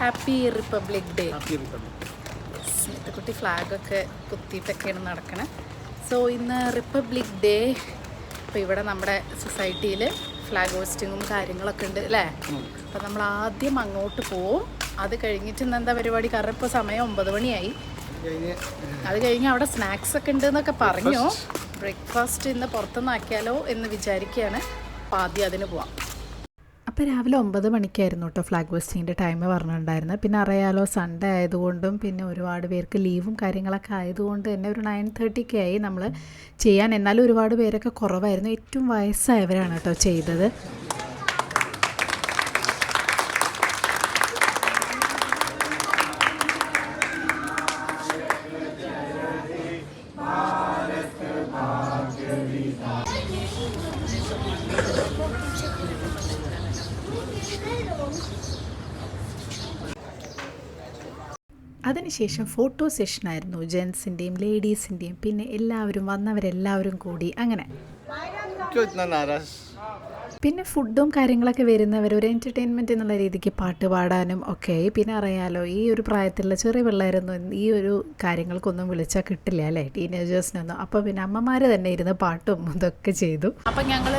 Happy republic day. സ്മിതക്കുട്ടി ഫ്ലാഗൊക്കെ കുത്തിയിട്ടൊക്കെയാണ് നടക്കണേ. സോ ഇന്ന് റിപ്പബ്ലിക് ഡേ. അപ്പോൾ ഇവിടെ നമ്മുടെ സൊസൈറ്റിയിൽ ഫ്ലാഗ് ഹോസ്റ്റിങ്ങും കാര്യങ്ങളൊക്കെ ഉണ്ട് അല്ലേ. അപ്പോൾ നമ്മൾ ആദ്യം അങ്ങോട്ട് പോവും. അത് കഴിഞ്ഞിട്ട് ഇന്ന് എന്താ പരിപാടി? കാരണം ഇപ്പോൾ സമയം 9 മണിയായി. അത് കഴിഞ്ഞ് അവിടെ സ്നാക്സ് ഒക്കെ ഉണ്ട് എന്നൊക്കെ പറഞ്ഞു. ബ്രേക്ക്ഫാസ്റ്റ് ഇന്ന് പുറത്തുനിന്ന് ആക്കിയാലോ എന്ന് വിചാരിക്കുകയാണ്. അപ്പോൾ ആദ്യം അതിന് പോവാം. അപ്പോൾ രാവിലെ 9 മണിക്കായിരുന്നു കേട്ടോ ഫ്ലാഗ് ഹോസ്റ്റിങ്ങിൻ്റെ ടൈം പറഞ്ഞിട്ടുണ്ടായിരുന്നത്. പിന്നെ അറിയാലോ സൺഡേ ആയതുകൊണ്ടും പിന്നെ ഒരുപാട് പേർക്ക് ലീവും കാര്യങ്ങളൊക്കെ ആയതുകൊണ്ട് തന്നെ ഒരു 9:30 ആയി നമ്മൾ ചെയ്യാൻ. എന്നാലും ഒരുപാട് പേരൊക്കെ കുറവായിരുന്നു. ഏറ്റവും വയസ്സായവരാണ് കേട്ടോ ചെയ്തത്. അതിനുശേഷം ഫോട്ടോ സെഷനായിരുന്നു. ജെൻസിൻ്റെയും ലേഡീസിൻ്റെയും പിന്നെ എല്ലാവരും വന്നവരെല്ലാവരും കൂടി അങ്ങനെ. പിന്നെ ഫുഡും കാര്യങ്ങളൊക്കെ വരുന്നവർ ഒരു എൻ്റർടൈൻമെൻറ്റ് എന്നുള്ള രീതിക്ക് പാട്ട് പാടാനും ഒക്കെ. പിന്നെ അറിയാലോ ഈ ഒരു പ്രായത്തിലുള്ള ചെറിയ പിള്ളേരൊന്നും ഈ ഒരു കാര്യങ്ങൾക്കൊന്നും വിളിച്ചാൽ കിട്ടില്ല അല്ലേ, ടീനേജേഴ്സിനൊന്നും. അപ്പോൾ പിന്നെ അമ്മമാർ തന്നെ ഇരുന്ന് പാട്ടും ഇതൊക്കെ ചെയ്തു. അപ്പം ഞങ്ങൾ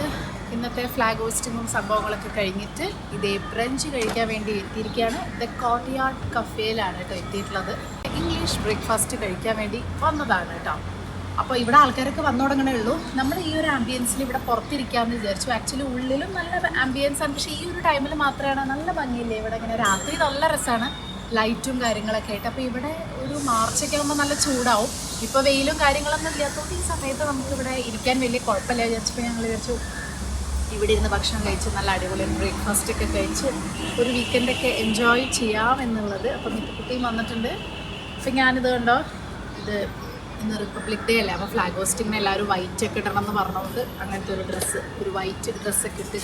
ഇന്നത്തെ ഫ്ലാഗ് ഹോസ്റ്റിങ്ങും സംഭവങ്ങളൊക്കെ കഴിഞ്ഞിട്ട് ഇതേ ബ്രഞ്ച് കഴിക്കാൻ വേണ്ടി എത്തിയിരിക്കുകയാണ്. ദ കോർട്ട്യാർഡ് കഫേയിലാണ് കേട്ടോ എത്തിയിട്ടുള്ളത്. ഇംഗ്ലീഷ് ബ്രേക്ക്ഫാസ്റ്റ് കഴിക്കാൻ വേണ്ടി വന്നതാണ് കേട്ടോ. അപ്പോൾ ഇവിടെ ആൾക്കാരൊക്കെ വന്നു തുടങ്ങണേ ഉള്ളൂ. നമ്മൾ ഈ ഒരു ആംബിയൻസിൽ ഇവിടെ പുറത്തിരിക്കാമെന്ന് വിചാരിച്ചു. ആക്ച്വലി ഉള്ളിലും നല്ല ആംബിയൻസ് ആണ്, പക്ഷേ ഈ ഒരു ടൈമിൽ മാത്രമാണ് നല്ല ഭംഗിയില്ലേ ഇവിടെ. ഇങ്ങനെ രാത്രി നല്ല രസമാണ്, ലൈറ്റും കാര്യങ്ങളൊക്കെ ആയിട്ട്. അപ്പോൾ ഇവിടെ ഒരു മാർച്ചൊക്കെ ആകുമ്പോൾ നല്ല ചൂടാവും. ഇപ്പോൾ വെയിലും കാര്യങ്ങളൊന്നും ഇല്ലാത്തതുകൊണ്ട് ഈ സമയത്ത് നമുക്കിവിടെ ഇരിക്കാൻ വലിയ കുഴപ്പമില്ല വിചാരിച്ചപ്പോൾ ഞങ്ങൾ വിചാരിച്ചു ഇവിടെ ഇരുന്ന് ഭക്ഷണം കഴിച്ച് നല്ല അടിപൊളി ബ്രേക്ക്ഫാസ്റ്റ് ഒക്കെ കഴിച്ച് ഒരു വീക്കെൻഡൊക്കെ എൻജോയ് ചെയ്യാമെന്നുള്ളത്. അപ്പം മിത്തുക്കുട്ടിയും വന്നിട്ടുണ്ട്. അപ്പം ഞാനിത് കണ്ടോ, ഇത് ഇന്ന് റിപ്പബ്ലിക് ഡേ അല്ലേ, അപ്പോൾ ഫ്ലാഗ് ഹോസ്റ്റിങ്ങിന് എല്ലാവരും വൈറ്റ് ഒക്കെ ഇടണം എന്ന് പറഞ്ഞുകൊണ്ട് അങ്ങനത്തെ ഒരു ഡ്രസ്സ്, ഒരു വൈറ്റ് ഡ്രസ്സൊക്കെ ഇട്ട്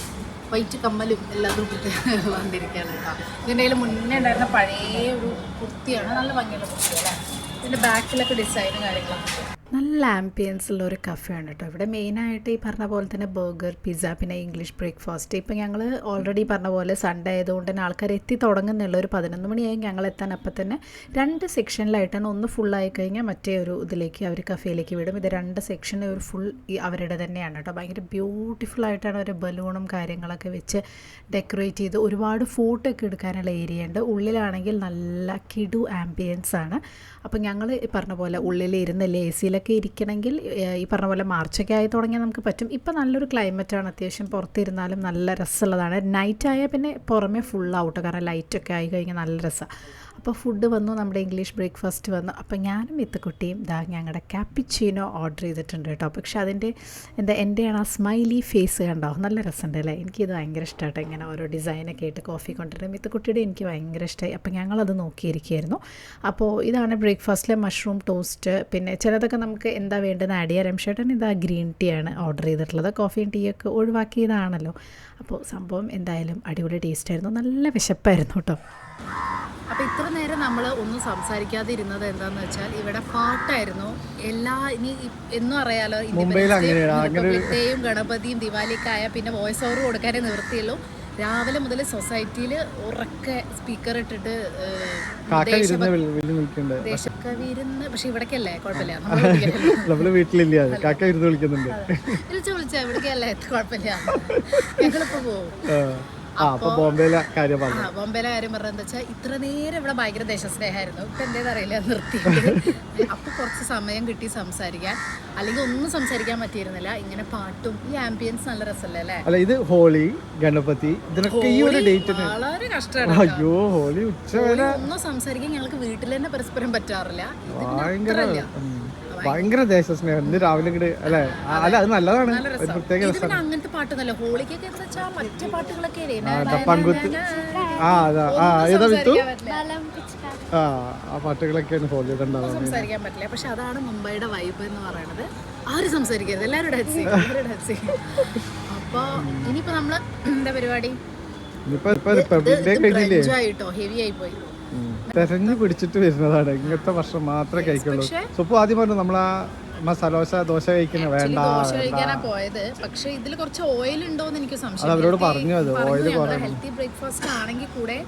വൈറ്റ് കമ്മലും എല്ലാതും ഇട്ട് വന്നിരിക്കുകയാണ് കേട്ടോ. ഇതിൻ്റെ കയ്യിൽ മുന്നേ ഉണ്ടായിരുന്ന പഴയ ഒരു കുർത്തിയാണ്, നല്ല ഭംഗിയുള്ള കുർത്തി അല്ലേ. ഇതിൻ്റെ ബാക്കിലൊക്കെ ഡിസൈനും കാര്യങ്ങളൊക്കെ. നല്ല ആംബിയൻസുള്ള ഒരു കഫേയാണ് കേട്ടോ. ഇവിടെ മെയിനായിട്ട് ഈ പറഞ്ഞ പോലെ തന്നെ ബർഗർ, പിസ്സ, പിന്നെ ഇംഗ്ലീഷ് ബ്രേക്ക്ഫാസ്റ്റ്. ഇപ്പം ഞങ്ങൾ ഓൾറെഡി പറഞ്ഞ പോലെ സൺഡേ ആയതുകൊണ്ട് തന്നെ ആൾക്കാർ എത്തി തുടങ്ങുന്നുള്ള ഒരു 11 മണിയായി ഞങ്ങൾ എത്താൻ. അപ്പം തന്നെ 2 സെക്ഷനിലായിട്ടാണ്. ഒന്ന് ഫുള്ളായി കഴിഞ്ഞാൽ മറ്റേ ഒരു ഇതിലേക്ക് അവർ കഫേയിലേക്ക് വിടും. ഇത് 2 സെക്ഷൻ ഒരു ഫുൾ അവരുടെ തന്നെയാണ് കേട്ടോ. ഭയങ്കര ബ്യൂട്ടിഫുൾ ആയിട്ടാണ് അവർ ബലൂണും കാര്യങ്ങളൊക്കെ വെച്ച് ഡെക്കറേറ്റ് ചെയ്ത്. ഒരുപാട് ഫോട്ടോ ഒക്കെ എടുക്കാനുള്ള ഏരിയ ഉണ്ട്. ഉള്ളിലാണെങ്കിൽ നല്ല കിടു ആംബിയൻസ് ആണ്. അപ്പം ഞങ്ങൾ ഈ പറഞ്ഞ പോലെ ഉള്ളിൽ ഇരുന്നല്ലേ എ സിയിലൊക്കെ ഇരിക്കണമെങ്കിൽ ഈ പറഞ്ഞ പോലെ മാർച്ചൊക്കെ ആയി തുടങ്ങിയാൽ നമുക്ക് പറ്റും. ഇപ്പം നല്ലൊരു ക്ലൈമറ്റാണ്, അത്യാവശ്യം പുറത്തിരുന്നാലും നല്ല രസമുള്ളതാണ്. നൈറ്റ് ആയാൽ പിന്നെ പുറമെ ഫുള്ളാവട്ടെ, കാരണം ലൈറ്റൊക്കെ ആയി കഴിഞ്ഞാൽ നല്ല രസമാണ്. അപ്പോൾ ഫുഡ് വന്നു, നമ്മുടെ ഇംഗ്ലീഷ് ബ്രേക്ക്ഫാസ്റ്റ് വന്നു. അപ്പോൾ ഞാനും മിത്തുക്കുട്ടിയും ഞങ്ങളുടെ ക്യാപ്പിച്ചീനോ ഓർഡർ ചെയ്തിട്ടുണ്ട് കേട്ടോ. പക്ഷെ അതിൻ്റെ എൻ്റെയാണ് ആ സ്മൈലി ഫേസ് കണ്ടോ, നല്ല രസമുണ്ട് അല്ലേ. എനിക്കിത് ഭയങ്കര ഇഷ്ടമായിട്ടോ, ഇങ്ങനെ ഓരോ ഡിസൈനൊക്കെ ആയിട്ട് കോഫി കൊണ്ടുവരുന്നത്. മിത്തുക്കുട്ടിയുടെ എനിക്ക് ഭയങ്കര ഇഷ്ടമായി. അപ്പോൾ ഞങ്ങളത് നോക്കിയിരിക്കുകയായിരുന്നു. അപ്പോൾ ഇതാണ് ബ്രേക്ക്ഫാസ്റ്റിലെ മഷ്റൂം ടോസ്റ്റ്. പിന്നെ ചിലതൊക്കെ നമുക്ക് എന്താ വേണ്ടതെന്ന് ആഡ് ചെയ്യാം. രംഷേട്ടൻ ഇതാ ഗ്രീൻ ടീ ആണ് ഓർഡർ ചെയ്തിട്ടുള്ളത്. കോഫിയും ടീയൊക്കെ ഒഴിവാക്കിയതാണല്ലോ. അപ്പോൾ സംഭവം എന്തായാലും അടിപൊളി ടേസ്റ്റായിരുന്നു, നല്ല വിശപ്പായിരുന്നു കേട്ടോ. അപ്പോൾ ഇത്ര നേരം നമ്മൾ ഒന്നും സംസാരിക്കാതെ ഇരുന്നത് എന്താണെന്ന് വെച്ചാൽ ഇവിടെ പാട്ടായിരുന്നു. ഇനി എന്നും അറിയാലോ, റിപ്പബ്ലിക് ഡേയും ഗണപതിയും ദിവാലിയൊക്കെ ആയാൽ പിന്നെ വോയിസ് ഓവർ കൊടുക്കാനേ നിവൃത്തിയുള്ളൂ. രാവിലെ മുതൽ സൊസൈറ്റിയിൽ ഉറക്കെ സ്പീക്കർ ഇട്ടിട്ട് ദേശക്കവിരുന്ന്, പക്ഷെ ഇവിടേക്കല്ലേ കുഴപ്പമില്ല, വിളിച്ചാ ഇവിടേക്കല്ലേ കുഴപ്പമില്ല, ഞങ്ങളിപ്പോ പോവും. ബോംബെയിലെ കാര്യം പറഞ്ഞത് എന്താ വെച്ചാൽ ഇത്ര നേരം ഇവിടെ ഭയങ്കര ദേശസ്നേഹമായിരുന്നു. ഇപ്പം എന്തേന്നറിയില്ല നിർത്തിയിട്ട്. അപ്പോൾ കുറച്ച് സമയം കിട്ടി സംസാരിക്കാൻ, അല്ലെങ്കിൽ ഒന്നും സംസാരിക്കാൻ പറ്റിയിരുന്നില്ല. ഇങ്ങനെ പാട്ടും ഈ ആംബിയൻസ് നല്ല രസമല്ലേ അല്ലേ. ഇത് ഹോളി, ഗണപതി, ഇതിനൊക്കെ ഈ ഒരു ഡേറ്റ് വളരെ കഷ്ടമാണ്. അയ്യോ ഹോളി ഉച്ചവരെ ഒന്നും സംസാരിക്കാൻ ഞങ്ങൾക്ക് വീട്ടിൽ തന്നെ പരസ്പരം പറ്റാറില്ല. ഭയങ്കര ദേശസ്നേഹം. ഇന്ന് രാവിലെ അല്ലേ, അല്ല അത് നല്ലതാണ്, പ്രത്യേക രസമാണ്. അങ്ങനത്തെ പാട്ടൊന്നല്ല ഹോളിക്കൊക്കെ മറ്റു പാട്ടുകളൊക്കെ ആ പാട്ടുകളൊക്കെയാണ് ഹോളി സംസാരിക്കാൻ പറ്റില്ല. പക്ഷെ അതാണ് മുംബൈയുടെ വൈബ് എന്ന് പറയുന്നത്. ആരും സംസാരിക്കരുത്, എല്ലാവരും ഡാൻസ് ചെയ്യും. അപ്പൊ ഇനിയിപ്പോ നമ്മള് എന്താ പരിപാടി, ഹെവി ആയി പോയി. തെരഞ്ഞു പിടിച്ചിട്ട് വരുന്നതാണ്, ഇങ്ങനത്തെ ഭക്ഷണം മാത്രമേ കഴിക്കുള്ളൂ. സൊപ്പു ആദ്യം പറഞ്ഞു നമ്മളാ മസാല ദോശ കഴിക്കുന്നത് വേണ്ട, ദോശ കഴിക്കാനാ പോയത്. പക്ഷെ ഇതിൽ കുറച്ച് ഓയിൽ ഉണ്ടോന്ന് എനിക്ക് സംശയം. അവരോട് പറഞ്ഞു ഹെൽത്തി ബ്രേക്ക്ഫാസ്റ്റ് ആണെങ്കിൽ കൂടെ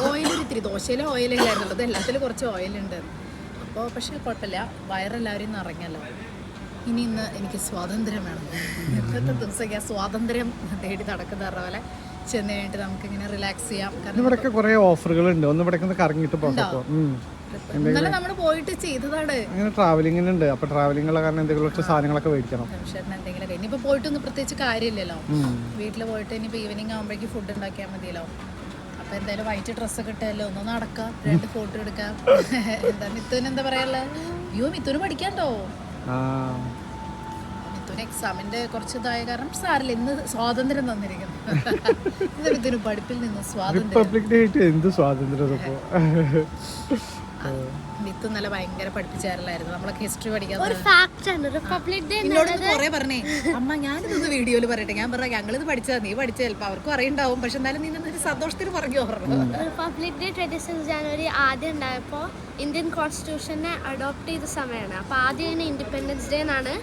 ഓയിൽ ഇത്തിരി, ദോശയിലെ ഓയിലില്ലായിരുന്നുള്ളത്, എല്ലാത്തിലും കുറച്ച് ഓയിലുണ്ട്. അപ്പോൾ പക്ഷെ കുഴപ്പമില്ല, വയറെല്ലാവരും നിറഞ്ഞല്ലോ. ഇന്ന് എനിക്ക് സ്വാതന്ത്ര്യം വേണം. ഇന്നത്തെ ദിവസം സ്വാതന്ത്ര്യം തേടി നടക്കുന്ന പോലെ ചെന്ന് കഴിഞ്ഞിട്ട് നമുക്ക് ഇങ്ങനെ റിലാക്സ് ചെയ്യാം. ഇവിടെയൊക്കെ കുറെ ഓഫറുകളുണ്ട്, ഒന്ന് ഇവിടെ കറങ്ങിട്ട് പോകാം. ഇന്നലെ നമ്മൾ പോയിട്ട് ചെയ്തതാണ്. അങ്ങനെ ട്രാവലിംഗിനുണ്ട്, അപ്പൊ ട്രാവലിംഗുള്ള കാരണം എന്തെങ്കിലും കുറച്ച് സാധനങ്ങളൊക്കെ മേടിക്കണം. എന്തെങ്കിലും ഇനിയിപ്പോ പോയിട്ടൊന്നും പ്രത്യേകിച്ച് കാര്യമില്ലല്ലോ. വീട്ടിൽ പോയിട്ട് ഇനിയിപ്പോ ഈവനിങ് ആകുമ്പോഴേക്കും ഫുഡ് ഉണ്ടാക്കിയാൽ മതിയല്ലോ. അപ്പൊ എന്തായാലും വൈറ്റ് ഡ്രസ്സൊക്കെ ഇട്ടല്ലോ, ഒന്ന് നടക്കാം, 2 ഫോട്ടോ എടുക്കാം. എന്താ മിത്തുന് എന്താ പറയാനുള്ളത്? അയ്യോ മിത്തുന് പഠിക്കാണ്ടോ? മിത്തുന് എക്സാമിന്റെ കുറച്ച് ഇതായ കാരണം സാറില്ല, ഇന്ന് സ്വാതന്ത്ര്യം തന്നിരിക്കുന്നു. മിത്തുന് പഠിപ്പിൽ നിന്ന് സ്വാതന്ത്ര്യം. മിത്തു നല്ല ഭയങ്കര പഠിപ്പിച്ചായിരുന്നു. നമ്മളൊക്കെ ഹിസ്റ്ററി പഠിക്കാൻ കുറെ പറഞ്ഞേ, അമ്മ ഞാനിതൊന്ന് വീഡിയോയിൽ പറയട്ടെ. ഞാൻ പറഞ്ഞ ഞങ്ങളിത് പഠിച്ചാ, നീ പഠിച്ച ചിലപ്പോൾ അവർക്കും അറിയണ്ടാവും, പക്ഷെ എന്നാലും നീ സന്തോഷത്തിന് പറഞ്ഞു. റിപ്പബ്ലിക് ഡേ 26 ജനുവരി ആദ്യം ഉണ്ടായപ്പോൾ ഇന്ത്യൻ കോൺസ്റ്റിറ്റ്യൂഷനെ അഡോപ്റ്റ് ചെയ്ത സമയമാണ്. അപ്പോൾ ആദ്യം ഇൻഡിപെൻഡൻസ് ഡേ എന്നാണ്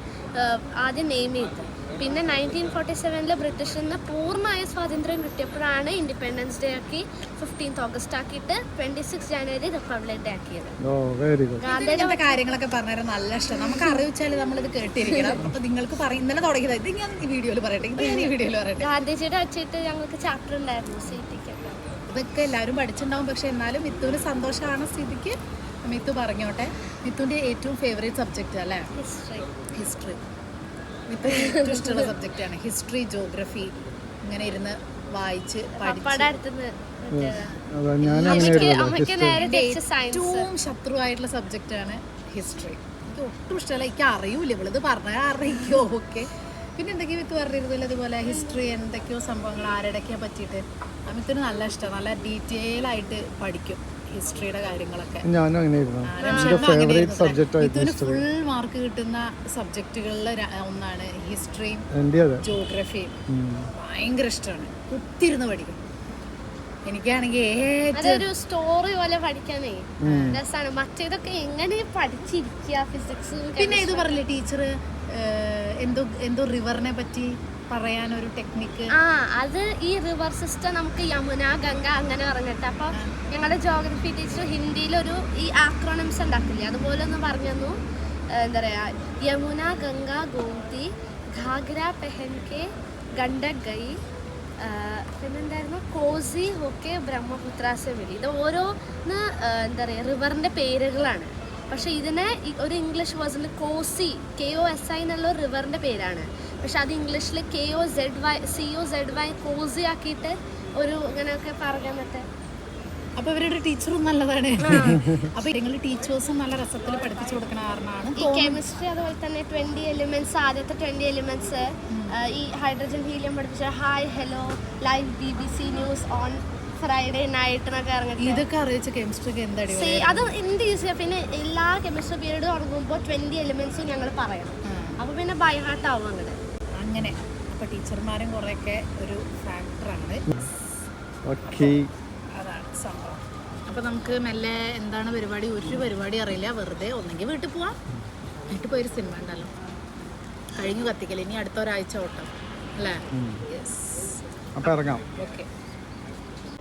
ആദ്യം നെയിം ചെയ്തത്. പിന്നെ 1947 ബ്രിട്ടീഷിൽ നിന്ന് പൂർണ്ണമായ സ്വാതന്ത്ര്യം കിട്ടിയപ്പോഴാണ് ഇൻഡിപെൻഡൻസ് ഡേ ആക്കി 15 ഓഗസ്റ്റ് ആക്കിയിട്ട് 26 ജനുവരി റിപ്പബ്ലിക് ഡേ ആക്കിയത്. ഗാന്ധിയുടെ കാര്യങ്ങളൊക്കെ പറഞ്ഞാൽ നല്ല ഇഷ്ടം. നമുക്ക് അറിയിച്ചാൽ നമ്മളിത് കേട്ടിരിക്കണം. അപ്പൊ നിങ്ങൾക്ക് ഇന്നലെ തുടങ്ങിയത് ഇത് ഞാൻ ഈ വീഡിയോയിൽ പറയട്ടെ, ഇത് ഞാൻ ഈ വീഡിയോയിൽ പറയട്ടെ. ഗാന്ധിജിയുടെ വെച്ചിട്ട് ഞങ്ങൾക്ക് ചാപ്റ്റർ ഉണ്ടായിരുന്നു സീറ്റിക്കൊക്കെ. ഇതൊക്കെ എല്ലാവരും പഠിച്ചിട്ടുണ്ടാവും, പക്ഷെ എന്നാലും മിത്തുവിന് സന്തോഷമാണ് സ്ഥിതിക്ക് മിത്തു പറഞ്ഞോട്ടെ. മിത്തുവിന്റെ ഏറ്റവും ഫേവറേറ്റ് സബ്ജക്റ്റ് അല്ലേ? ഹിസ്റ്ററി. മിത്തുവിന് ഏറ്റവും ഇഷ്ടമുള്ള സബ്ജക്റ്റാണ് ഹിസ്റ്ററി, ജോഗ്രഫി. ഇങ്ങനെ ഇരുന്ന് വായിച്ച് ഏറ്റവും ശത്രുവായിട്ടുള്ള സബ്ജക്റ്റാണ് ഹിസ്റ്ററി. എനിക്ക് ഒട്ടും ഇഷ്ടമല്ല, എനിക്ക് അറിയൂല, ഇവളിത് പറഞ്ഞാൽ അറിയോ. ഓക്കെ, പിന്നെ എന്തൊക്കെയോ മിത്ത് പറഞ്ഞിരുന്നില്ല അതുപോലെ ഹിസ്റ്ററി, എന്തൊക്കെയോ സംഭവങ്ങൾ ആരുടെയൊക്കെയാ പറ്റിയിട്ട്. മിത്തുന് നല്ല ഇഷ്ടം, നല്ല ഡീറ്റെയിൽ ആയിട്ട് പഠിക്കും ഹിസ്റ്ററിയുടെ കാര്യങ്ങളൊക്കെ. മിത്തുന് ഫുൾ മാർക്ക് കിട്ടുന്ന സബ്ജക്റ്റുകളിൽ ഒന്നാണ് ഹിസ്റ്ററിയും ജോഗ്രഫിയും. ഭയങ്കര ഇഷ്ടമാണ്, കുത്തിരുന്ന് പഠിക്കും. എനിക്കാണെങ്കിൽ സ്റ്റോറി പോലെ പഠിക്കാനേ രസമാണ്. മറ്റേതൊക്കെ എങ്ങനെ പഠിച്ചിരിക്കുക, ഫിസിക്സ്. പിന്നെ ഇത് പറഞ്ഞില്ലേ ടീച്ചർ എന്തോ റിവറിനെ പറ്റി പറയാനൊരു ടെക്നിക്ക്. അത് ഈ റിവർ സിസ്റ്റം നമുക്ക് യമുന, ഗംഗ അങ്ങനെ പറഞ്ഞിട്ട്. അപ്പൊ ഞങ്ങളുടെ ജോഗ്രഫി ടീച്ചർ ഹിന്ദിയിലൊരു ഈ ആക്രോണിംസ് ഉണ്ടാക്കില്ലേ, അതുപോലെ ഒന്ന് പറഞ്ഞു തന്നു. എന്താ പറയാ, യമുന, ഗംഗ, ഗോമതി, ഘാഗ്ര പെഹൻകെ, ഗണ്ഡക് ഗൈ, പിന്നെന്തായിരുന്നു, കോസി ഹോക്കെ, ബ്രഹ്മപുത്ര സെ മിലി. ഇത് ഓരോന്ന് എന്താ പറയുക റിവറിൻ്റെ പേരുകളാണ്. പക്ഷെ ഇതിനെ ഒരു ഇംഗ്ലീഷ് വേർഷനിൽ കോസി, KOSI എന്നുള്ള ഒരു റിവറിൻ്റെ പേരാണ്. പക്ഷെ അത് ഇംഗ്ലീഷിൽ COZY കോസി ആക്കിയിട്ട് ഒരു ഇങ്ങനെയൊക്കെ പറയാൻ പറ്റും. അപ്പൊ ഇവരുടെ ടീച്ചറും നല്ലതാണ്. അപ്പൊ നിങ്ങൾ ടീച്ചേഴ്സും നല്ല രസത്തിൽ പഠിപ്പിച്ചു കൊടുക്കണ കാരണമാണ്. ഈ കെമിസ്ട്രി അതുപോലെ തന്നെ 20 എലിമെന്റ്സ്, ആദ്യത്തെ 20 എലിമെന്റ്സ് ഈ ഹൈഡ്രജൻ, ഹീലിയം പഠിപ്പിച്ച hi hello live BBC news on Friday night എന്നൊക്കെ ഇറങ്ങി. ഇതൊക്കെ അറിയിച്ച കെമിസ്ട്രി എന്താ അത് എന്ത് ഈസിയാ. പിന്നെ എല്ലാ കെമിസ്ട്രി പീരീഡ് തുടങ്ങുമ്പോൾ 20 എലിമെന്റ്സും ഞങ്ങൾ പറയണം. അപ്പൊ പിന്നെ ബൈ ഹാർട്ട് ആവും അങ്ങനെ. അപ്പൊ ടീച്ചർമാരും കുറെയൊക്കെ ഒരു ഫാക്ടറാണ്. അതാണ് സംഭവം. അപ്പോൾ നമുക്ക് മെല്ലെ എന്താണ് പരിപാടി, ഒരു പരിപാടി അറിയില്ല, വെറുതെ ഒന്നെങ്കിൽ വീട്ടിൽ പോവാം. വീട്ടിൽ പോയൊരു സിനിമ ഉണ്ടല്ലോ, കഴിഞ്ഞു കത്തിക്കൽ, ഇനി അടുത്ത ഒരാഴ്ച ഓട്ടം അല്ലേ? യെസ്, അപ്പോൾ ഇറങ്ങാം. ഓക്കെ.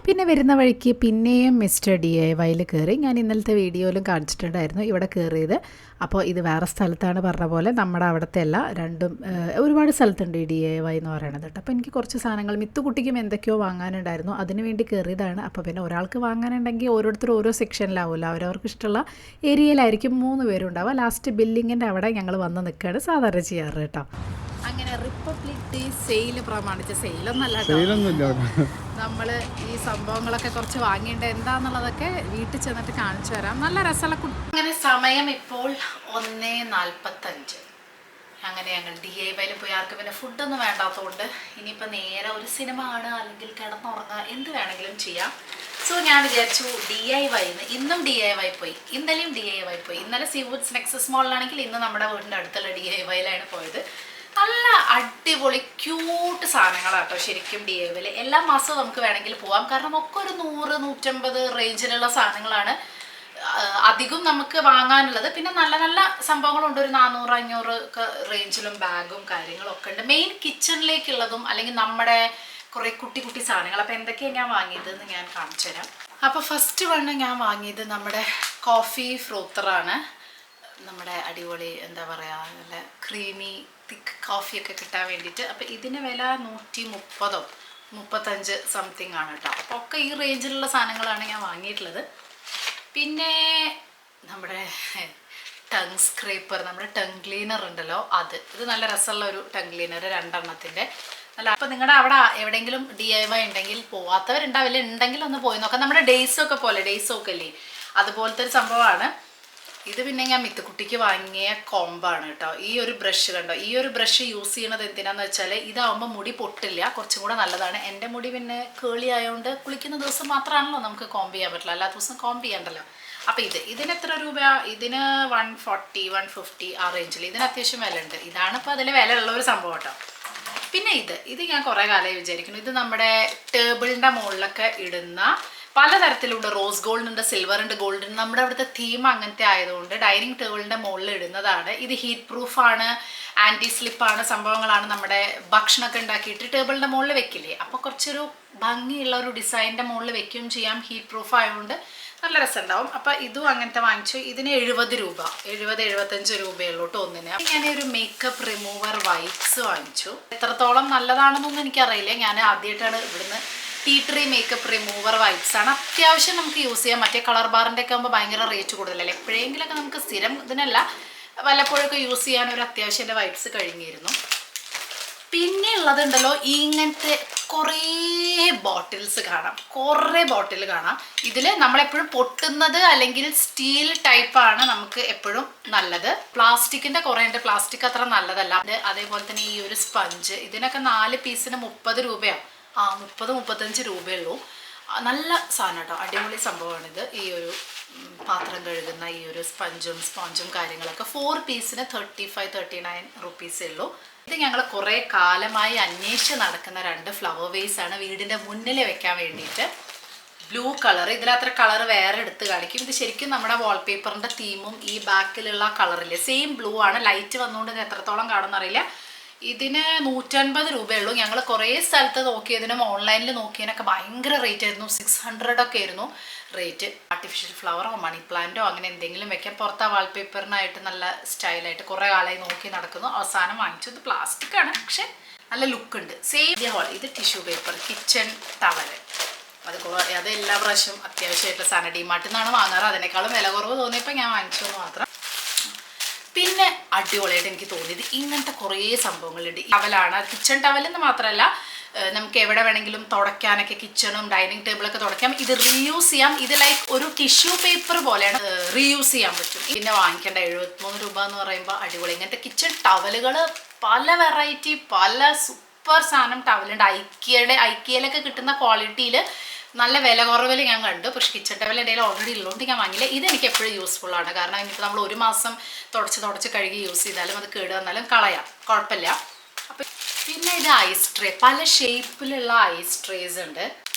പിന്നെ വരുന്ന വഴിക്ക് പിന്നെയും മിസ്റ്റർ DIYയിൽ കയറി. ഞാൻ ഇന്നലത്തെ വീഡിയോയിലും കാണിച്ചിട്ടുണ്ടായിരുന്നു ഇവിടെ കയറിയത്. അപ്പോൾ ഇത് വേറെ സ്ഥലത്താണ് പറഞ്ഞ പോലെ, നമ്മുടെ അവിടുത്തെ അല്ല, രണ്ടും ഒരുപാട് സ്ഥലത്തുണ്ട് ഈ DIY എന്ന് പറയുന്നത് കേട്ടോ. അപ്പോൾ എനിക്ക് കുറച്ച് സാധനങ്ങൾ മിത്തുകുട്ടിക്കും എന്തൊക്കെയോ വാങ്ങാനുണ്ടായിരുന്നു, അതിന് വേണ്ടി കയറിയതാണ്. അപ്പോൾ പിന്നെ ഒരാൾക്ക് വാങ്ങാനുണ്ടെങ്കിൽ ഓരോരുത്തർ ഓരോ സെക്ഷനിലാവുമല്ലോ, അവരവർക്ക് ഇഷ്ടമുള്ള ഏരിയയിലായിരിക്കും 3 പേരുണ്ടാവുക. ലാസ്റ്റ് ബില്ലിങ്ങിൻ്റെ അവിടെ ഞങ്ങൾ വന്ന് നിൽക്കുകയാണ് സാധാരണ ചെയ്യാറ് കേട്ടോ. അങ്ങനെ റിപ്പബ്ലിക് ഡേ സെയിൽ പ്രമാണിച്ച്, സെയിലൊന്നല്ല, നമ്മൾ ഈ സംഭവങ്ങളൊക്കെ കുറച്ച് വാങ്ങിയിട്ട് എന്താന്നുള്ളതൊക്കെ വീട്ടിൽ ചെന്നിട്ട് കാണിച്ചു തരാം. നല്ല രസമുള്ള അങ്ങനെ സമയം ഇപ്പോൾ 1:45. അങ്ങനെ ഞങ്ങൾ DIYയിൽ പോയി. ആർക്കും പിന്നെ ഫുഡൊന്നും വേണ്ടാത്തതുകൊണ്ട് ഇനിയിപ്പോൾ നേരെ ഒരു സിനിമ കാണുക അല്ലെങ്കിൽ കിടന്നുറങ്ങുക, എന്ത് വേണമെങ്കിലും ചെയ്യാം. സോ ഞാൻ വിചാരിച്ചു DIYന്ന് ഇന്നും DIY പോയി, ഇന്നലെയും DIY പോയി. ഇന്നലെ സീവുഡ്സ് നെക്സസ് മോളിലാണെങ്കിൽ ഇന്ന് നമ്മുടെ വീടിൻ്റെ അടുത്തുള്ള DIYയിലാണ് പോയത്. നല്ല അടിപൊളി ക്യൂട്ട് സാധനങ്ങളാട്ടോ ശരിക്കും DIYയിൽ. എല്ലാ മാസവും നമുക്ക് വേണമെങ്കിൽ പോവാം, കാരണം ഒക്കെ ഒരു 100-150 റേഞ്ചിലുള്ള സാധനങ്ങളാണ്. അധികം നമുക്ക് വാങ്ങാനുള്ളത്. പിന്നെ നല്ല നല്ല സംഭവങ്ങളുണ്ട്, ഒരു 400-500 ഒക്കെ റേഞ്ചിലും ബാഗും കാര്യങ്ങളും ഒക്കെ ഉണ്ട്. മെയിൻ കിച്ചണിലേക്കുള്ളതും അല്ലെങ്കിൽ നമ്മുടെ കുറേ കുട്ടി കുട്ടി സാധനങ്ങൾ. അപ്പോൾ എന്തൊക്കെയാണ് ഞാൻ വാങ്ങിയതെന്ന് ഞാൻ കാണിച്ചു തരാം. അപ്പോൾ ഫസ്റ്റ് വണ്ണ് ഞാൻ വാങ്ങിയത് നമ്മുടെ കോഫി ഫ്രോത്തറാണ്. നമ്മുടെ അടിപൊളി എന്താ പറയുക, നല്ല ക്രീമി തിക്ക് കോഫിയൊക്കെ കിട്ടാൻ വേണ്ടിയിട്ട്. അപ്പോൾ ഇതിന് വില 130-135 സംതിങ് ആണ് കേട്ടോ. അപ്പോൾ ഒക്കെ ഈ റേഞ്ചിലുള്ള സാധനങ്ങളാണ് ഞാൻ വാങ്ങിയിട്ടുള്ളത്. പിന്നെ നമ്മുടെ ടങ് സ്ക്രേപ്പർ, നമ്മുടെ ടങ് ക്ലീനർ ഉണ്ടല്ലോ, ഇത് നല്ല രസമുള്ള ഒരു ടങ് ക്ലീനർ 2 എണ്ണത്തിൻ്റെ അല്ല. അപ്പോൾ നിങ്ങളുടെ അവിടെ എവിടെയെങ്കിലും DIY ഉണ്ടെങ്കിൽ, പോവാത്തവരുണ്ടാവില്ല, ഉണ്ടെങ്കിൽ ഒന്ന് പോയി നോക്കാം. നമ്മുടെ ഡേയ്സൊക്കെ പോലെ, ഡേയ്സൊക്കെ അല്ലേ, അതുപോലത്തെ ഒരു സംഭവമാണ് ഇത്. പിന്നെ ഞാൻ മിത്തുക്കുട്ടിക്ക് വാങ്ങിയ കോമ്പാണ് കേട്ടോ. ഈ ഒരു ബ്രഷ് കണ്ടോ, ഈ ഒരു ബ്രഷ് യൂസ് ചെയ്യണത് എന്തിനാന്ന് വെച്ചാൽ ഇതാവുമ്പോൾ മുടി പൊട്ടില്ല, കുറച്ചും കൂടെ നല്ലതാണ്. എൻ്റെ മുടി പിന്നെ കേളി ആയതുകൊണ്ട് കുളിക്കുന്ന ദിവസം മാത്രമാണല്ലോ നമുക്ക് കോമ്പ് ചെയ്യാൻ പറ്റില്ല, എല്ലാ ദിവസവും കോമ്പ് ചെയ്യണ്ടല്ലോ. അപ്പോൾ ഇതിന് എത്ര രൂപ? ഇതിന് 140-150 ആ റേഞ്ചിൽ. ഇതിന് അത്യാവശ്യം വില ഉണ്ട്. ഇതാണ് ഇപ്പോൾ അതിൽ വില ഉള്ള ഒരു സംഭവം കേട്ടോ. പിന്നെ ഇത് ഞാൻ കുറേ കാലമായി വിചാരിക്കുന്നു. ഇത് നമ്മുടെ ടേബിളിൻ്റെ മുകളിലൊക്കെ ഇടുന്ന പലതരത്തിലുണ്ട്. റോസ് ഗോൾഡ് ഉണ്ട്, സിൽവർ ഉണ്ട്, ഗോൾഡ് ഉണ്ട്. നമ്മുടെ അവിടുത്തെ തീം അങ്ങനത്തെ ആയതുകൊണ്ട് ഡൈനിങ് ടേബിളിൻ്റെ മുകളിൽ ഇടുന്നതാണ്. ഇത് ഹീറ്റ് പ്രൂഫാണ്, ആൻറ്റി സ്ലിപ്പാണ്, സംഭവങ്ങളാണ്. നമ്മുടെ ഭക്ഷണമൊക്കെ ഉണ്ടാക്കിയിട്ട് ടേബിളിൻ്റെ മുകളിൽ വെക്കില്ലേ, അപ്പോൾ കുറച്ചൊരു ഭംഗിയുള്ള ഒരു ഡിസൈനിൻ്റെ മുകളിൽ വെക്കുകയും ചെയ്യാം. ഹീറ്റ് പ്രൂഫ് ആയതുകൊണ്ട് നല്ല രസമുണ്ടാവും. അപ്പോൾ ഇതും അങ്ങനത്തെ വാങ്ങിച്ചു. ഇതിന് 70-75 രൂപയുള്ളൂ കേട്ടോ ഒന്നിന്. ഞാൻ ഒരു മേക്കപ്പ് റിമൂവർ വൈപ്സ് വാങ്ങിച്ചു. എത്രത്തോളം നല്ലതാണെന്നൊന്നും എനിക്കറിയില്ല. ഞാൻ ആദ്യമായിട്ടാണ് ഇവിടുന്ന് tea tree makeup remover wipes ആണ്. അത്യാവശ്യം നമുക്ക് യൂസ് ചെയ്യാം. മറ്റേ കളർ ബാറിൻ്റെ ഒക്കെ ആകുമ്പോൾ ഭയങ്കര റേറ്റ് കൂടുതലല്ലേ. എപ്പോഴെങ്കിലൊക്കെ നമുക്ക് സ്ഥിരം ഇതിനല്ല, വല്ലപ്പോഴൊക്കെ യൂസ് ചെയ്യാൻ ഒരു അത്യാവശ്യം എൻ്റെ വൈപ്സ് കഴിഞ്ഞിരുന്നു. പിന്നെ ഉള്ളതുണ്ടല്ലോ, ഇങ്ങനത്തെ കുറേ ബോട്ടിൽസ് കാണാം, കുറേ ബോട്ടിൽ കാണാം. ഇതിൽ നമ്മളെപ്പോഴും പൊട്ടുന്നത് അല്ലെങ്കിൽ സ്റ്റീൽ ടൈപ്പാണ് നമുക്ക് എപ്പോഴും നല്ലത്. പ്ലാസ്റ്റിക്കിൻ്റെ കുറേ ഉണ്ട്, പ്ലാസ്റ്റിക് അത്ര നല്ലതല്ല. അതേപോലെ തന്നെ ഈ ഒരു സ്പഞ്ച്, ഇതിനൊക്കെ 4 പീസിന് 30 രൂപയാണ്. 30-35 രൂപയുള്ളൂ. നല്ല സാധനം കേട്ടോ, അടിപൊളി സംഭവമാണിത്. ഈ ഒരു പാത്രം കഴുകുന്ന ഈ ഒരു സ്പോഞ്ചും കാര്യങ്ങളൊക്കെ 4 പീസിന് 35-39 റുപ്പീസേ ഉള്ളൂ. ഇത് ഞങ്ങൾ കുറേ കാലമായി അന്വേഷിച്ച് നടക്കുന്ന 2 ഫ്ലവർ വേസ് ആണ് വീടിൻ്റെ മുന്നിൽ വെക്കാൻ വേണ്ടിയിട്ട്. ബ്ലൂ കളർ, ഇതിലത്ര കളർ വേറെ എടുത്ത് കാണിക്കും. ഇത് ശരിക്കും നമ്മുടെ വാൾപേപ്പറിൻ്റെ തീമും ഈ ബാക്കിലുള്ള കളറില്ലേ സെയിം ബ്ലൂ ആണ്. ലൈറ്റ് വന്നുകൊണ്ട് ഇത് എത്രത്തോളം കാണുമെന്നറിയില്ല. ഇതിന് 150 രൂപയുള്ളൂ. ഞങ്ങൾ കുറേ സ്ഥലത്ത് നോക്കിയതിനും ഓൺലൈനിൽ നോക്കിയതിനൊക്കെ ഭയങ്കര റേറ്റ് ആയിരുന്നു. 600 ഒക്കെ ആയിരുന്നു റേറ്റ്. ആർട്ടിഫിഷ്യൽ ഫ്ലവറോ മണി പ്ലാന്റോ അങ്ങനെ എന്തെങ്കിലും വെക്കാം. പുറത്ത് വാൾപേപ്പറിനായിട്ട് നല്ല സ്റ്റൈലായിട്ട് കുറേ കാലമായി നോക്കി നടക്കുന്നു. അവസാനം വാങ്ങിച്ചത് പ്ലാസ്റ്റിക് ആണ്, പക്ഷെ നല്ല ലുക്ക് ഉണ്ട്. Same haul. ഇത് ടിഷ്യൂ പേപ്പർ, കിച്ചൺ ടവല്. അത് എല്ലാ പ്രാവശ്യം അത്യാവശ്യമായിട്ടുള്ള സാധനം ഡിമാർട്ടിൽ നിന്നാണ് വാങ്ങാറ്. അതിനേക്കാളും വില കുറവ് തോന്നിയപ്പോൾ ഞാൻ വാങ്ങിച്ചു എന്ന് മാത്രം. പിന്നെ അടിപൊളിയായിട്ട് എനിക്ക് തോന്നിയത് ഇങ്ങനത്തെ കുറേ സംഭവങ്ങളുണ്ട്. ടവലാണ്, കിച്ചൺ ടവലെന്ന് മാത്രമല്ല, നമുക്ക് എവിടെ വേണമെങ്കിലും തുടയ്ക്കാനൊക്കെ, കിച്ചണും ഡൈനിങ് ടേബിളൊക്കെ തുടയ്ക്കാം. ഇത് റീയൂസ് ചെയ്യാം. ഇത് ലൈക്ക് ഒരു ടിഷ്യൂ പേപ്പർ പോലെയാണ്, റീയൂസ് ചെയ്യാൻ പറ്റും. പിന്നെ വാങ്ങിക്കേണ്ട 73 രൂപ എന്ന് പറയുമ്പോൾ അടിപൊളി. ഇങ്ങനത്തെ കിച്ചൺ ടവലുകൾ പല വെറൈറ്റി, പല സൂപ്പർ സാധനം ടവലുണ്ട്. ഐക്കിയയിലൊക്കെ കിട്ടുന്ന ക്വാളിറ്റിയിൽ നല്ല വില കുറവിൽ ഞാൻ കണ്ടു. പക്ഷേ കിച്ചൺ ടവൽ എൻ്റെ കയ്യിൽ ഓൾറെഡി ഉള്ളതുകൊണ്ട് ഞാൻ വാങ്ങിയില്ല. ഇതെനിക്ക് എപ്പോഴും യൂസ്ഫുള്ളാണ്. കാരണം ഇനിയിപ്പോൾ നമ്മൾ 1 മാസം തുടച്ച് കഴുകി യൂസ് ചെയ്താലും അത് കേട് വന്നാലും കളയാം, കുഴപ്പമില്ല. അപ്പം പിന്നെ ഇത് ഐസ് ട്രേ, പല ഷേപ്പിലുള്ള ഐസ് ട്രേസ് ഉണ്ട്.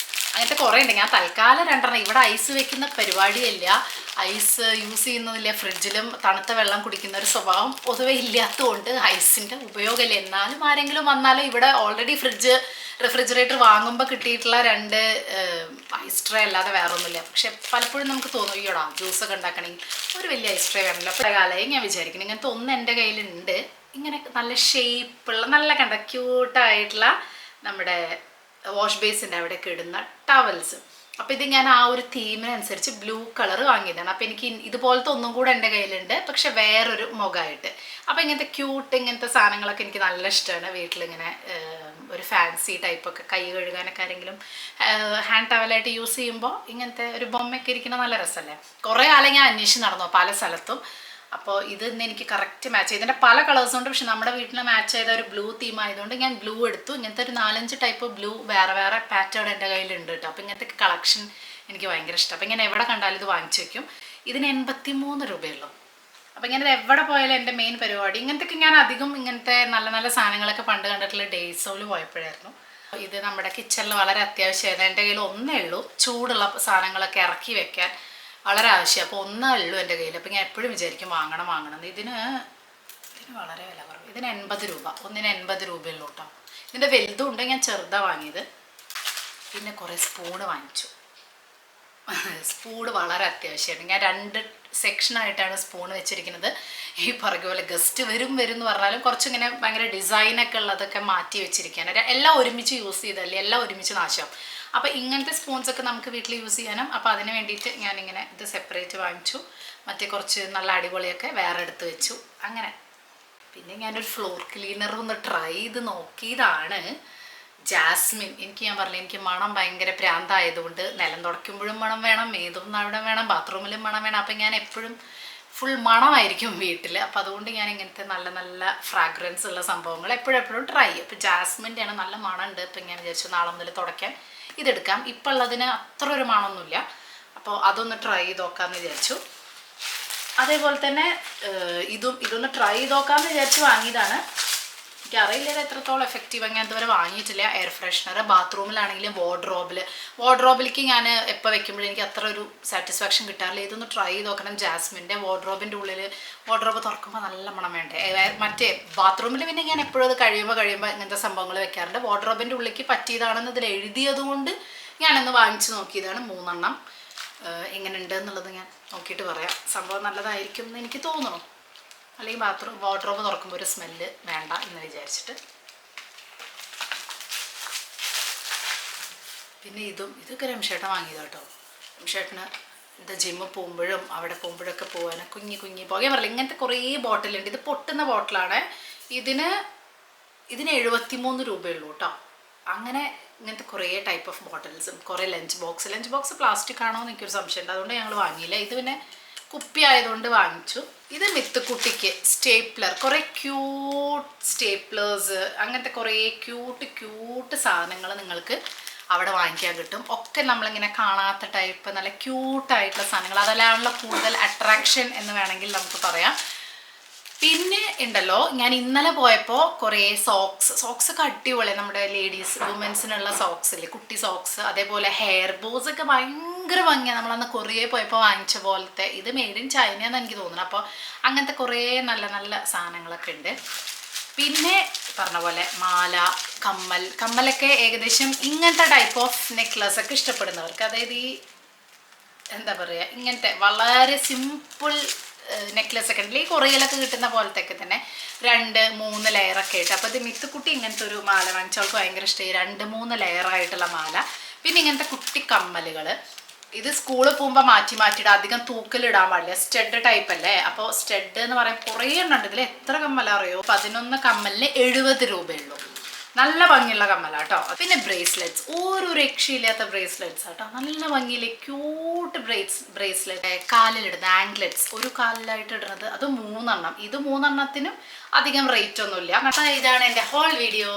അങ്ങനത്തെ കുറേ ഉണ്ട്. ഞാൻ തൽക്കാലം 2 ഇവിടെ ഐസ് വെക്കുന്ന പരിപാടിയില്ല, ഐസ് യൂസ് ചെയ്യുന്നതില്ല. ഫ്രിഡ്ജിലും തണുത്ത വെള്ളം കുടിക്കുന്ന ഒരു സ്വഭാവം പൊതുവെ ഇല്ലാത്തതുകൊണ്ട് ഐസിൻ്റെ ഉപയോഗമില്ല. എന്നാലും ആരെങ്കിലും വന്നാലും ഇവിടെ ഓൾറെഡി റെഫ്രിജറേറ്റർ വാങ്ങുമ്പോൾ കിട്ടിയിട്ടുള്ള 2 ഐസ് ട്രേ അല്ലാതെ വേറെ ഒന്നുമില്ല. പക്ഷെ പലപ്പോഴും നമുക്ക് തോന്നും ഈയോടാ ജ്യൂസൊക്കെ ഉണ്ടാക്കണമെങ്കിൽ ഒരു വലിയ ഐസ് ട്രേ വേണമല്ലോ. പല കാലമായി ഞാൻ വിചാരിക്കണം. ഇങ്ങനത്തെ ഒന്ന് എൻ്റെ കയ്യിലുണ്ട്. ഇങ്ങനെ നല്ല ഷേപ്പുള്ള, നല്ല കണ്ട ക്യൂട്ടായിട്ടുള്ള നമ്മുടെ വാഷ് ബേസിൻ്റെ അവിടെയൊക്കെ ഇടുന്ന ടവൽസ്. അപ്പോൾ ഇത് ഞാൻ ആ ഒരു തീമിനനുസരിച്ച് ബ്ലൂ കളർ വാങ്ങിയതാണ്. അപ്പോൾ എനിക്ക് ഇതുപോലത്തെ ഒന്നും കൂടെ എൻ്റെ കയ്യിലുണ്ട്, പക്ഷെ വേറൊരു മുഖമായിട്ട്. അപ്പോൾ ഇങ്ങനത്തെ സാധനങ്ങളൊക്കെ എനിക്ക് നല്ല ഇഷ്ടമാണ്. വീട്ടിലിങ്ങനെ ഒരു ഫാൻസി ടൈപ്പൊക്കെ കൈ കഴുകാനൊക്കെ ആരെങ്കിലും ഹാൻഡ് ടവലായിട്ട് യൂസ് ചെയ്യുമ്പോൾ ഇങ്ങനത്തെ ഒരു ബൊമ്മയൊക്കെ ഇരിക്കുന്ന നല്ല രസമല്ലേ. കുറേ കാലം ഞാൻ അന്വേഷിച്ച് നടന്നു പല സ്ഥലത്തും. അപ്പോൾ ഇന്ന് എനിക്ക് കറക്റ്റ് മാച്ച് ചെയ്ത്. ഇതിൻ്റെ പല കളേഴ്സും ഉണ്ട്, പക്ഷെ നമ്മുടെ വീട്ടിൽ മാച്ച് ചെയ്ത ഒരു ബ്ലൂ തീം ആയതുകൊണ്ട് ഞാൻ ബ്ലൂ എടുത്തു. ഇങ്ങനത്തെ ഒരു 4-5 ടൈപ്പ് ബ്ലൂ വേറെ പാറ്റേൺ എൻ്റെ കയ്യിലുണ്ട് കേട്ടോ. അപ്പോൾ ഇങ്ങനത്തെ കളക്ഷൻ എനിക്ക് ഭയങ്കര ഇഷ്ടം. അപ്പോൾ ഇങ്ങനെ എവിടെ കണ്ടാലും ഇത് വാങ്ങിച്ചു വയ്ക്കും. ഇതിന് 83 രൂപയുള്ളൂ. അപ്പോൾ ഇങ്ങനെ എവിടെ പോയാലും എൻ്റെ മെയിൻ പരിപാടി ഇങ്ങനത്തെ. ഞാൻ അധികം ഇങ്ങനത്തെ നല്ല നല്ല സാധനങ്ങളൊക്കെ പണ്ട് കണ്ടിട്ടുള്ള ഡേയ്സോയിൽ പോയപ്പോഴായിരുന്നു. ഇത് നമ്മുടെ കിച്ചണിൽ വളരെ അത്യാവശ്യമായിരുന്നു. എൻ്റെ കയ്യിൽ ഒന്നേ ഉള്ളൂ ചൂടുള്ള സാധനങ്ങളൊക്കെ ഇറക്കി വെക്കാൻ. വളരെ ആവശ്യം. അപ്പോൾ ഒന്നേ ഉള്ളൂ എൻ്റെ കയ്യിൽ. അപ്പോൾ ഞാൻ എപ്പോഴും വിചാരിക്കും വാങ്ങണം. ഇതിന് വളരെ വില കുറവ്. ഇതിന് 80 രൂപ, ഒന്നിന് 80 രൂപയുള്ളൂ കേട്ടോ. ഇതിൻ്റെ വലുതും ഉണ്ട്, ഞാൻ ചെറുതാണ് വാങ്ങിയത്. പിന്നെ കുറേ സ്പൂണ് വാങ്ങിച്ചു. സ്പൂണ് വളരെ അത്യാവശ്യമാണ്. ഞാൻ 2 സെക്ഷനായിട്ടാണ് സ്പൂൺ വെച്ചിരിക്കുന്നത്. ഈ പറയുക പോലെ ഗസ്റ്റ് വരും എന്ന് പറഞ്ഞാലും കുറച്ചിങ്ങനെ ഭയങ്കര ഡിസൈനൊക്കെ ഉള്ളതൊക്കെ മാറ്റി വെച്ചിരിക്കുകയാണ്. എല്ലാം ഒരുമിച്ച് യൂസ് ചെയ്തല്ലേ, എല്ലാം ഒരുമിച്ച് നാശം. അപ്പോൾ ഇങ്ങനത്തെ സ്പൂൺസൊക്കെ നമുക്ക് വീട്ടിൽ യൂസ് ചെയ്യാനും. അപ്പോൾ അതിന് വേണ്ടിയിട്ട് ഞാനിങ്ങനെ ഇത് സെപ്പറേറ്റ് വാങ്ങിച്ചു. മറ്റേ കുറച്ച് നല്ല അടിപൊളിയൊക്കെ വേറെ എടുത്ത് വെച്ചു. അങ്ങനെ പിന്നെ ഞാനൊരു ഫ്ലോർ ക്ലീനർ ഒന്ന് ട്രൈ ചെയ്ത് നോക്കിയതാണ്. ജാസ്മിൻ. ഞാൻ പറഞ്ഞില്ല, എനിക്ക് മണം ഭയങ്കര പ്രാന്തായതുകൊണ്ട് നിലം തുടയ്ക്കുമ്പോഴും മണം വേണം, ഏതും അവിടെ വേണം, ബാത്റൂമിലും മണം വേണം. അപ്പം ഞാൻ എപ്പോഴും ഫുൾ മണമായിരിക്കും വീട്ടിൽ. അപ്പോൾ അതുകൊണ്ട് ഞാൻ ഇങ്ങനത്തെ നല്ല ഫ്രാഗ്രൻസ് ഉള്ള സംഭവങ്ങൾ എപ്പോഴും ട്രൈ ചെയ്യും. അപ്പോൾ ജാസ്മിൻ്റെയാണ് നല്ല മണമുണ്ട്. ഇപ്പം ഞാൻ വിചാരിച്ചു നാളെ മുതൽ തുടയ്ക്കാൻ ഇതെടുക്കാം. ഇപ്പം ഉള്ളതിന് അത്ര ഒരു മണമൊന്നുമില്ല. അപ്പോൾ അതൊന്ന് ട്രൈ ചെയ്ത് നോക്കാമെന്ന് വിചാരിച്ചു. അതേപോലെ തന്നെ ഇതൊന്ന് ട്രൈ ചെയ്ത് നോക്കാമെന്ന് വിചാരിച്ച് വാങ്ങിയതാണ്. എനിക്കറിയില്ല എത്രത്തോളം എഫക്റ്റീവ്. ഞാൻ ഇതുവരെ വാങ്ങിയിട്ടില്ല. എയർ ഫ്രഷ്നർ ബാത്റൂമിലാണെങ്കിലും വാർഡ്രോബിലേക്ക് ഞാൻ എപ്പോൾ വെക്കുമ്പോഴും എനിക്ക് അത്ര ഒരു സാറ്റിസ്ഫാക്ഷൻ കിട്ടാറില്ല. ഇതൊന്ന് ട്രൈ ചെയ്ത് നോക്കണം. ജാസ്മിൻ്റെ വാർഡ്രോബിൻ്റെ ഉള്ളിൽ വാർഡ്രോബ് തുറക്കുമ്പോൾ നല്ല മണം വേണ്ടേ. മറ്റേ ബാത്റൂമിൽ പിന്നെ ഞാൻ എപ്പോഴും അത് കഴിയുമ്പോൾ ഇങ്ങനത്തെ സംഭവങ്ങൾ വെക്കാറുണ്ട്. വാർഡ്രോബിൻ്റെ ഉള്ളിലേക്ക് പറ്റിയതാണെന്ന് ഇതിൽ എഴുതിയത് കൊണ്ട് ഞാനൊന്ന് വാങ്ങിച്ച് നോക്കിയതാണ്. 3 എണ്ണം. എങ്ങനെയുണ്ട് എന്നുള്ളത് ഞാൻ നോക്കിയിട്ട് പറയാം. സംഭവം നല്ലതായിരിക്കും എന്ന് എനിക്ക് തോന്നുന്നു. അല്ലെങ്കിൽ വാർഡ്രോബ് തുറക്കുമ്പോൾ ഒരു സ്മെല്ല് വേണ്ട എന്ന് വിചാരിച്ചിട്ട്. പിന്നെ ഇതൊക്കെ രംഷേട്ടൻ വാങ്ങിയത് കേട്ടോ. രംഷേട്ടന് ഇത് ജിമ്മിൽ പോകുമ്പോഴും അവിടെ പോകുമ്പോഴൊക്കെ പോകാൻ കുഞ്ഞി പോകാൻ പറയില്ല. ഇങ്ങനത്തെ കുറേ ബോട്ടിലുണ്ട്. ഇത് പൊട്ടുന്ന ബോട്ടിലാണ്. ഇതിന് 73 രൂപയുള്ളൂ കേട്ടോ. അങ്ങനെ ഇങ്ങനത്തെ കുറേ ടൈപ്പ് ഓഫ് ബോട്ടിൽസും കുറേ ലഞ്ച് ബോക്സ് പ്ലാസ്റ്റിക് ആണോ എന്ന് എനിക്കൊരു സംശയമുണ്ട്. അതുകൊണ്ട് ഞങ്ങൾ വാങ്ങിയില്ല. ഇത് പിന്നെ കുപ്പി ആയതുകൊണ്ട് വാങ്ങിച്ചു. ഇത് മിത്തുക്കുട്ടിക്ക് സ്റ്റേപ്ലർ, കുറേ ക്യൂട്ട് സ്റ്റേപ്ലേഴ്സ്, അങ്ങനത്തെ കുറേ ക്യൂട്ട് സാധനങ്ങൾ നിങ്ങൾക്ക് അവിടെ വാങ്ങിക്കാൻ കിട്ടും. ഒക്കെ നമ്മളിങ്ങനെ കാണാത്ത ടൈപ്പ് നല്ല ക്യൂട്ടായിട്ടുള്ള സാധനങ്ങൾ. അതെല്ലാമുള്ള കൂടുതൽ അട്രാക്ഷൻ എന്ന് വേണമെങ്കിൽ നമുക്ക് പറയാം. പിന്നെ ഉണ്ടല്ലോ, ഞാൻ ഇന്നലെ പോയപ്പോൾ കുറേ സോക്സൊക്കെ അടിപൊളി. നമ്മുടെ വുമൻസിനുള്ള സോക്സ് ഇല്ലേ, കുട്ടി സോക്സ്. അതേപോലെ ഹെയർ ബോസ് ഒക്കെ ഭയങ്കര ഭംഗിയാണ്. നമ്മളന്ന് കൊറിയയിൽ പോയപ്പോൾ വാങ്ങിച്ച പോലത്തെ. ഇത് മെയ്ഡ് ഇൻ ചൈന എന്ന് എനിക്ക് തോന്നുന്നു. അപ്പോൾ അങ്ങനത്തെ കുറേ നല്ല സാധനങ്ങളൊക്കെ ഉണ്ട്. പിന്നെ പറഞ്ഞ പോലെ മാല, കമ്മലൊക്കെ ഏകദേശം ഇങ്ങനത്തെ ടൈപ്പ് ഓഫ് നെക്ലസ് ഒക്കെ ഇഷ്ടപ്പെടുന്നവർക്ക്, അതായത് ഈ എന്താ പറയുക, ഇങ്ങനത്തെ വളരെ സിമ്പിൾ നെക്ലസ് ഒക്കെ ഉണ്ടല്ലോ, ഈ കൊറിയയിലൊക്കെ കിട്ടുന്ന പോലത്തെ ഒക്കെ തന്നെ 2-3 ലെയറൊക്കെ ആയിട്ട്. അപ്പോൾ ഇത് മിത്തുക്കുട്ടി ഇങ്ങനത്തെ ഒരു മാല വാങ്ങിച്ചവൾക്ക് ഭയങ്കര ഇഷ്ടമായി. 2-3 ലെയറായിട്ടുള്ള മാല. പിന്നെ ഇങ്ങനത്തെ കുട്ടി കമ്മലുകൾ. ഇത് സ്കൂളിൽ പോകുമ്പോൾ മാറ്റിയിടാം. അധികം തൂക്കലിടാൻ പാടില്ല. സ്റ്റഡ് ടൈപ്പ് അല്ലേ. അപ്പോൾ സ്റ്റഡ് എന്ന് പറയുമ്പോൾ കുറേ എണ്ണം ഉണ്ട്. ഇതിൽ എത്ര കമ്മല അറിയോ? 11 കമ്മലിന് 70 രൂപയുള്ളൂ. നല്ല ഭംഗിയുള്ള കമ്മല കേട്ടോ. പിന്നെ ബ്രേസ്ലെറ്റ്സ്, ഒരു രക്ഷയില്ലാത്ത ബ്രേസ്ലെറ്റ്സ് കേട്ടോ. നല്ല ഭംഗിയില്ലേ, ക്യൂട്ട് ബ്രേസ്ലെറ്റ്. കാലിലിടുന്ന ആംഗ്ലെറ്റ്സ്, ഒരു കാലിലായിട്ട് ഇടുന്നത്, അത് 3 എണ്ണം. ഇത് 3 എണ്ണത്തിനും അധികം റേറ്റ് ഒന്നുമില്ല. അപ്പോൾ ഇതാണ് എൻ്റെ haul video,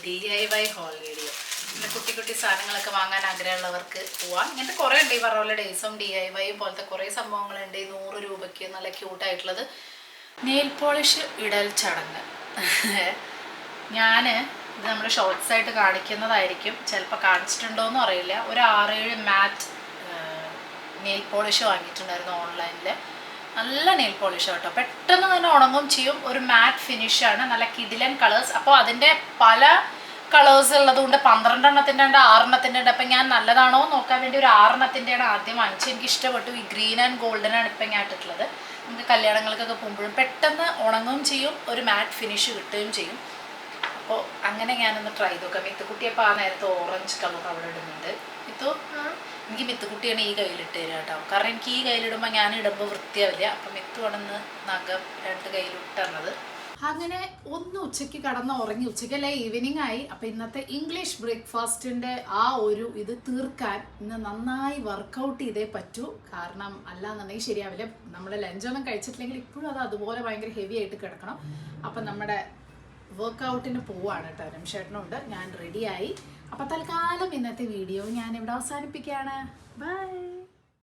DIY haul video. പിന്നെ കുട്ടി സാധനങ്ങളൊക്കെ വാങ്ങാൻ ആഗ്രഹമുള്ളവർക്ക് പോവാം. ഇങ്ങനത്തെ കുറേ ഉണ്ട്. ഈ പറഞ്ഞ പോലെ ഡേയ്സും DIY പോലത്തെ കുറേ സംഭവങ്ങളുണ്ട്. 100 രൂപയ്ക്ക് നല്ല ക്യൂട്ടായിട്ടുള്ളത്. നെയിൽ പോളിഷ് ഇടൽ ചടങ്ങ്. ഇത് നമ്മൾ ഷോർട്സ് ആയിട്ട് കാണിക്കുന്നതായിരിക്കും. ചിലപ്പോൾ കാണിച്ചിട്ടുണ്ടോയെന്നും അറിയില്ല. ഒരു 6-7 മാറ്റ് നെയിൽ പോളിഷ് വാങ്ങിയിട്ടുണ്ടായിരുന്നു ഓൺലൈനിൽ. നല്ല നെയിൽ പോളിഷ് കേട്ടോ. പെട്ടെന്ന് തന്നെ ഉണങ്ങും ചെയ്യും. ഒരു മാറ്റ് ഫിനിഷാണ്. നല്ല കിഡിലൻ കളേഴ്സ്. അപ്പോൾ അതിൻ്റെ പല കളേഴ്സ് ഉള്ളതുകൊണ്ട് 12 എണ്ണത്തിൻ്റെ ഉണ്ട്, 6 എണ്ണത്തിൻ്റെ ഉണ്ട്. അപ്പം ഞാൻ നല്ലതാണോ നോക്കാൻ വേണ്ടി ഒരു 6 എണ്ണത്തിൻ്റെയാണ് ആദ്യം വാങ്ങിച്ചത്. എനിക്ക് ഇഷ്ടപ്പെട്ടു. ഈ ഗ്രീൻ ആൻഡ് ഗോൾഡനാണ് ഇപ്പം ഞാൻ ഇട്ടിട്ടുള്ളത്. നമുക്ക് കല്യാണങ്ങൾക്കൊക്കെ പോകുമ്പോഴും പെട്ടെന്ന് ഉണങ്ങുകയും ചെയ്യും, ഒരു മാറ്റ് ഫിനിഷ് കിട്ടുകയും ചെയ്യും. അപ്പോൾ അങ്ങനെ ഞാനൊന്ന് ട്രൈ ചെയ്ത് നോക്കാം. മിത്തുക്കുട്ടിയപ്പോൾ ആ നേരത്തെ ഓറഞ്ച് കളർ അവിടെ ഇടുന്നുണ്ട്. എനിക്ക് മിത്തുക്കുട്ടിയാണ് ഈ കയ്യിലിട്ട് തരിക കേട്ടോ. കാരണം എനിക്ക് ഈ കയ്യിലിടുമ്പോൾ ഞാൻ ഇടുമ്പോൾ വൃത്തിയാവില്ല. അപ്പം മിത്തുവാണെന്ന് നഖം 2 കയ്യിലിട്ടുന്നത്. അങ്ങനെ ഒന്ന് ഉച്ചയ്ക്ക് ഉറങ്ങി. ഉച്ചയ്ക്കല്ല, ഈവനിങ് ആയി. അപ്പം ഇന്നത്തെ ഇംഗ്ലീഷ് ബ്രേക്ക്ഫാസ്റ്റിൻ്റെ ഇത് തീർക്കാൻ ഇന്ന് നന്നായി വർക്കൗട്ട് ചെയ്തേ പറ്റൂ. കാരണം അല്ലാന്നുണ്ടെങ്കിൽ ശരിയാവില്ല. നമ്മൾ ലഞ്ചൊന്നും കഴിച്ചിട്ടില്ലെങ്കിൽ ഇപ്പോഴും അതുപോലെ ഭയങ്കര ഹെവി ആയിട്ട് കിടക്കണം. അപ്പം നമ്മുടെ വർക്കൗട്ടിന് പോവാണ് കേട്ടോ. രംഷേട്ടനുണ്ട്, ഞാൻ റെഡിയായി. അപ്പോൾ തൽക്കാലം ഇന്നത്തെ വീഡിയോ ഞാൻ ഇവിടെ അവസാനിപ്പിക്കുകയാണ്. ബൈ.